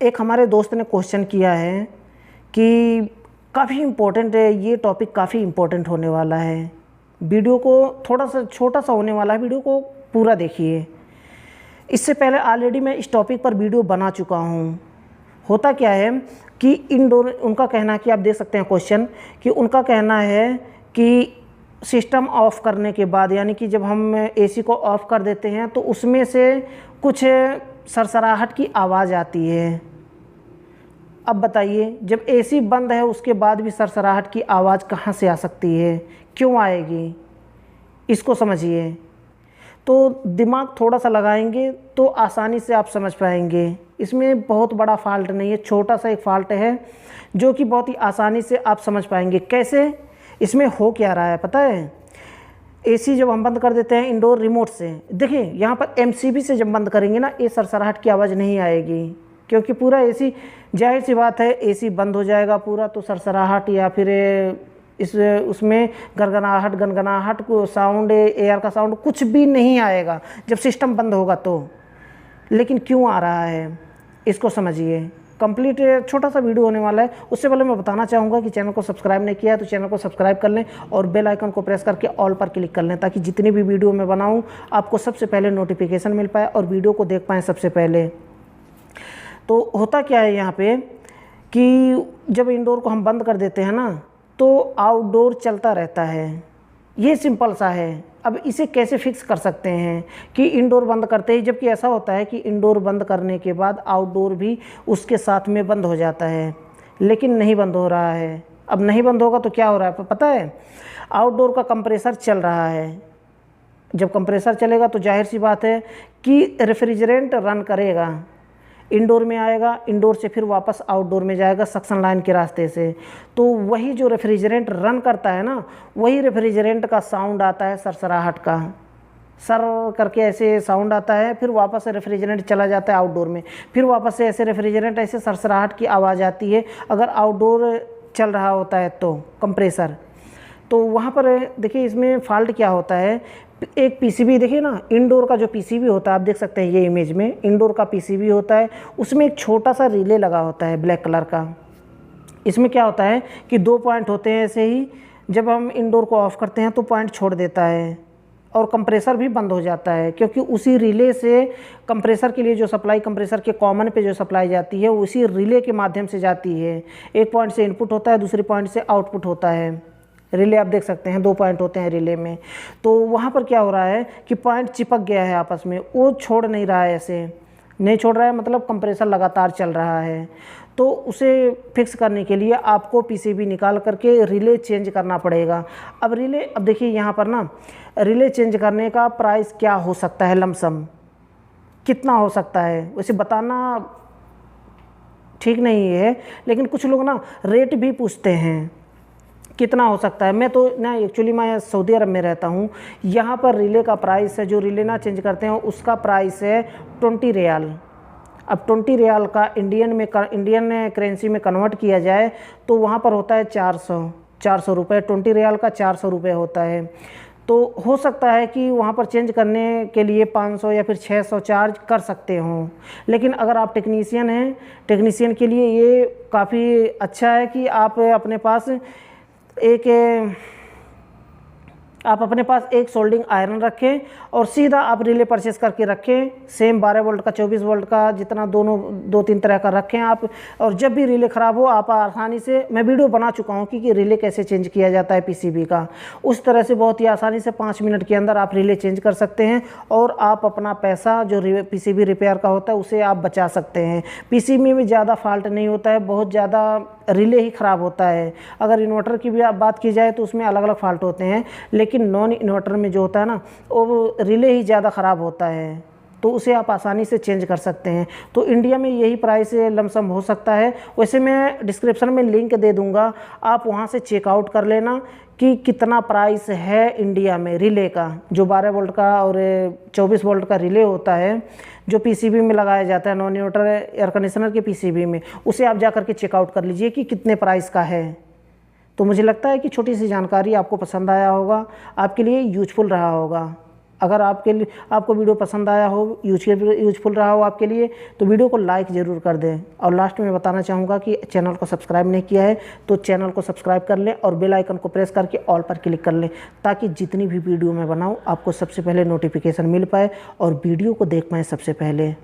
एक हमारे दोस्त ने क्वेश्चन किया है कि काफ़ी इम्पोर्टेंट है, ये टॉपिक काफ़ी इम्पोर्टेंट होने वाला है। वीडियो को थोड़ा सा छोटा सा होने वाला है, वीडियो को पूरा देखिए। इससे पहले ऑलरेडी मैं इस टॉपिक पर वीडियो बना चुका हूँ। होता क्या है कि इंडोर, उनका कहना है कि आप देख सकते हैं क्वेश्चन, कि उनका कहना है कि सिस्टम ऑफ करने के बाद, यानी कि जब हम एसी को ऑफ कर देते हैं तो उसमें से कुछ सरसराहट की आवाज़ आती है। अब बताइए, जब एसी बंद है उसके बाद भी सरसराहट की आवाज़ कहाँ से आ सकती है, क्यों आएगी, इसको समझिए। तो दिमाग थोड़ा सा लगाएंगे तो आसानी से आप समझ पाएंगे। इसमें बहुत बड़ा फॉल्ट नहीं है, छोटा सा एक फॉल्ट है जो कि बहुत ही आसानी से आप समझ पाएंगे। कैसे, इसमें हो क्या रहा है पता है। एसी जब हम बंद कर देते हैं इंडोर रिमोट से, देखिए यहाँ पर एमसीबी से जब बंद करेंगे ना, ये सरसराहट की आवाज़ नहीं आएगी, क्योंकि पूरा एसी, जाहिर सी बात है एसी बंद हो जाएगा पूरा, तो सरसराहट या फिर इस उसमें गनगनाहट को साउंड, एयर का साउंड कुछ भी नहीं आएगा जब सिस्टम बंद होगा तो। लेकिन क्यों आ रहा है इसको समझिए। कंप्लीट छोटा सा वीडियो होने वाला है। उससे पहले मैं बताना चाहूँगा कि चैनल को सब्सक्राइब नहीं किया है तो चैनल को सब्सक्राइब कर लें और बेल आइकन को प्रेस करके ऑल पर क्लिक कर लें, ताकि जितनी भी वीडियो मैं बनाऊँ आपको सबसे पहले नोटिफिकेशन मिल पाए और वीडियो को देख पाएँ सबसे पहले। तो होता क्या है यहाँ पे कि जब इंडोर को हम बंद कर देते हैं ना, तो आउटडोर चलता रहता है। ये सिंपल सा है। अब इसे कैसे फिक्स कर सकते हैं कि इंडोर बंद करते ही, जबकि ऐसा होता है कि इंडोर बंद करने के बाद आउटडोर भी उसके साथ में बंद हो जाता है, लेकिन नहीं बंद हो रहा है। अब नहीं बंद होगा तो क्या हो रहा है पता है, आउटडोर का कंप्रेसर चल रहा है। जब कंप्रेसर चलेगा तो जाहिर सी बात है कि रेफ्रिजरेंट रन करेगा, इंडोर में आएगा, इंडोर से फिर वापस आउटडोर में जाएगा सक्शन लाइन के रास्ते से। तो वही जो रेफ्रिजरेंट रन करता है ना, वही रेफ्रिजरेंट का साउंड आता है सरसराहट का, सर करके ऐसे साउंड आता है, फिर वापस से रेफ्रिजरेंट चला जाता है आउटडोर में, फिर वापस से ऐसे रेफ्रिजरेंट ऐसे सरसराहट की आवाज़ आती है अगर आउटडोर चल रहा होता है तो कंप्रेसर। तो वहाँ पर देखिए इसमें फॉल्ट क्या होता है। एक पीसीबी देखिए ना, इंडोर का जो पीसीबी होता है, आप देख सकते हैं ये इमेज में इंडोर का पीसीबी होता है, उसमें एक छोटा सा रिले लगा होता है ब्लैक कलर का। इसमें क्या होता है कि 2 पॉइंट होते हैं, ऐसे ही जब हम इंडोर को ऑफ़ करते हैं तो पॉइंट छोड़ देता है और कंप्रेसर भी बंद हो जाता है, क्योंकि उसी रिले से कंप्रेसर के लिए जो सप्लाई, कंप्रेसर के कॉमन पे जो सप्लाई जाती है उसी रिले के माध्यम से जाती है। एक पॉइंट से इनपुट होता है, दूसरे पॉइंट से आउटपुट होता है। रिले आप देख सकते हैं 2 पॉइंट होते हैं रिले में। तो वहाँ पर क्या हो रहा है कि पॉइंट चिपक गया है आपस में, वो छोड़ नहीं रहा है, ऐसे नहीं छोड़ रहा है, मतलब कंप्रेसर लगातार चल रहा है। तो उसे फिक्स करने के लिए आपको पीसीबी निकाल करके रिले चेंज करना पड़ेगा। अब रिले, अब देखिए यहाँ पर ना, रिले चेंज करने का प्राइस क्या हो सकता है, लमसम कितना हो सकता है, वैसे बताना ठीक नहीं है, लेकिन कुछ लोग ना रेट भी पूछते हैं कितना हो सकता है। मैं तो ना एक्चुअली मैं सऊदी अरब में रहता हूँ, यहाँ पर रिले का प्राइस है, जो रिले ना चेंज करते हैं उसका प्राइस है 20 रियाल। अब 20 रियाल का इंडियन करेंसी में कन्वर्ट किया जाए तो वहाँ पर होता है 400 रुपये। 20 रियाल का 400 रुपये होता है। तो हो सकता है कि वहाँ पर चेंज करने के लिए 500 या फिर 600 चार्ज कर सकते हों, लेकिन अगर आप टेक्नीशियन हैं, टेक्नीशियन के लिए ये काफ़ी अच्छा है कि आप अपने पास एक सोल्डिंग आयरन रखें और सीधा आप रिले परचेस करके रखें। सेम 12 वोल्ट का, 24 वोल्ट का, जितना दोनों 2-3 तरह का रखें आप। और जब भी रिले ख़राब हो आप आसानी से, मैं वीडियो बना चुका हूँ कि रिले कैसे चेंज किया जाता है पीसीबी का, उस तरह से बहुत ही आसानी से 5 मिनट के अंदर आप रिले चेंज कर सकते हैं और आप अपना पैसा जो पीसीबी रिपेयर का होता है उसे आप बचा सकते हैं। पीसीबी में ज़्यादा फॉल्ट नहीं होता है, बहुत ज़्यादा रिले ही ख़राब होता है। अगर इन्वर्टर की भी आप बात की जाए तो उसमें अलग अलग फॉल्ट होते हैं, लेकिन नॉन इन्वर्टर में जो होता है ना, वो रिले ही ज़्यादा ख़राब होता है, तो उसे आप आसानी से चेंज कर सकते हैं। तो इंडिया में यही प्राइस लमसम हो सकता है। वैसे मैं डिस्क्रिप्शन में लिंक दे दूंगा, आप वहां से चेकआउट कर लेना कि कितना प्राइस है इंडिया में रिले का। जो 12 वोल्ट का और 24 वोल्ट का रिले होता है जो पीसीबी में लगाया जाता है, नॉन इन्वर्टर एयर कंडीशनर के पीसीबी में, उसे आप जा करके चेकआउट कर लीजिए कि कितने प्राइस का है। तो मुझे लगता है कि छोटी सी जानकारी आपको पसंद आया होगा, आपके लिए यूजफुल रहा होगा। अगर आपको वीडियो पसंद आया हो, यूजफुल रहा हो आपके लिए, तो वीडियो को लाइक ज़रूर कर दें। और लास्ट में बताना चाहूँगा कि चैनल को सब्सक्राइब नहीं किया है तो चैनल को सब्सक्राइब कर लें और बेल आइकन को प्रेस करके ऑल पर क्लिक कर लें, ताकि जितनी भी वीडियो मैं बनाऊँ आपको सबसे पहले नोटिफिकेशन मिल पाए और वीडियो को देख पाएँ सबसे पहले।